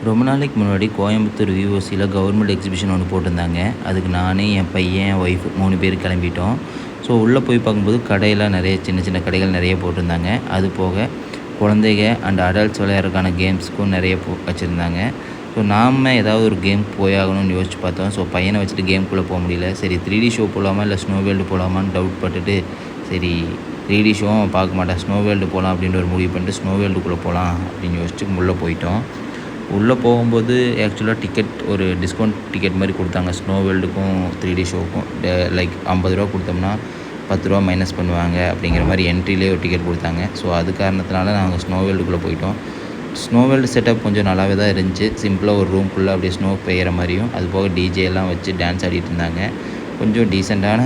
ரொம்ப நாளைக்கு முன்னாடி கோயம்புத்தூர் விஓசியில் கவர்மெண்ட் எக்ஸிபிஷன் ஒன்று போட்டிருந்தாங்க. அதுக்கு நான், என் பையன், என் ஒய்ஃப் 3 பேர் கிளம்பிட்டோம். ஸோ உள்ளே போய் பார்க்கும்போது கடையெல்லாம் நிறைய சின்ன சின்ன கடைகள் நிறைய போட்டிருந்தாங்க. அது போக குழந்தைங்க அண்ட் அடல்ட்ஸ் விளையாடுறதுக்கான கேம்ஸுக்கும் நிறைய வச்சுருந்தாங்க. ஸோ நாம் ஏதாவது ஒரு கேம் போயாகணும்னு யோசிச்சு பார்த்தோம். ஸோ பையனை வச்சுட்டு கேம்குள்ளே போக முடியல. சரி 3D ஷோ போகலாமா இல்லை ஸ்னோ வேர்ல்டு போகலாமான்னு டவுட் பட்டுட்டு, சரி 3D ஷோவும் பார்க்க மாட்டேன், ஸ்னோ வேர்ல்டு போகலாம் அப்படின்ற ஒரு முடிவு பண்ணிட்டு ஸ்னோ வேர்ல்டுக்குள்ளே போகலாம் அப்படின்னு யோசிச்சு உள்ளே போயிட்டோம். உள்ளே போகும்போது ஆக்சுவலாக டிக்கெட் ஒரு டிஸ்கவுண்ட் டிக்கெட் மாதிரி கொடுத்தாங்க. ஸ்னோ வேர்ல்டுக்கும் 3D ஷோவுக்கும் லைக் 50 ரூபா கொடுத்தோம்னா 10 ரூபா மைனஸ் பண்ணுவாங்க அப்படிங்கிற மாதிரி என்ட்ரிலே ஒரு டிக்கெட் கொடுத்தாங்க. ஸோ அது காரணத்தினால நாங்கள் ஸ்னோ வேர்ல்டுக்குள்ளே போயிட்டோம். ஸ்னோ வேர்ல்டு செட்டப் கொஞ்சம் நல்லாவே தான் இருந்துச்சு. சிம்பிளாக ஒரு ரூம்குள்ளே அப்படியே ஸ்னோ பெய்கிற மாதிரியும், அது போக டிஜே எல்லாம் வச்சு டான்ஸ் ஆடிட்டு இருந்தாங்க. கொஞ்சம் டீசெண்டான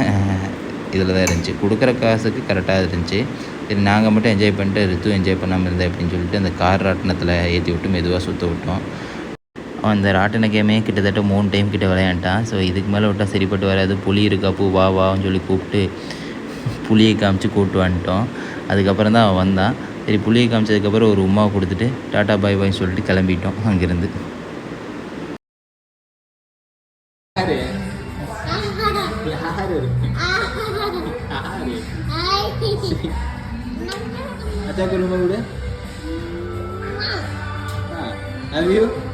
இதில் தான் இருந்துச்சு. கொடுக்குற காசுக்கு கரெக்டாக இருந்துச்சு. சரி நாங்கள் மட்டும் என்ஜாய் பண்ணிட்டு ரித்து என்ஜாய் பண்ணாமல் இருந்தேன் அப்படின்னு சொல்லிட்டு அந்த கார் ராட்டினத்தில் ஏற்றி விட்டு மெதுவாக சுற்ற விட்டோம். அந்த ராட்டின கேமே கிட்டத்தட்ட 3 டைம் கிட்ட விளையாண்டான். ஸோ இதுக்கு மேலே விட்டால் சரிப்பட்டு வராது. புலி இருக்கா பூ வா வான்னு சொல்லி கூப்பிட்டு புளியை காமிச்சு கூப்பிட்டு வந்துட்டோம். அதுக்கப்புறம் தான் அவன் வந்தான். சரி புளியை காமிச்சதுக்கப்புறம் ஒரு உமாவை கொடுத்துட்டு டாட்டா பாய் பாய்ன்னு சொல்லிட்டு கிளம்பிட்டோம் அங்கேருந்து. Acha ke rumah udah? Love you.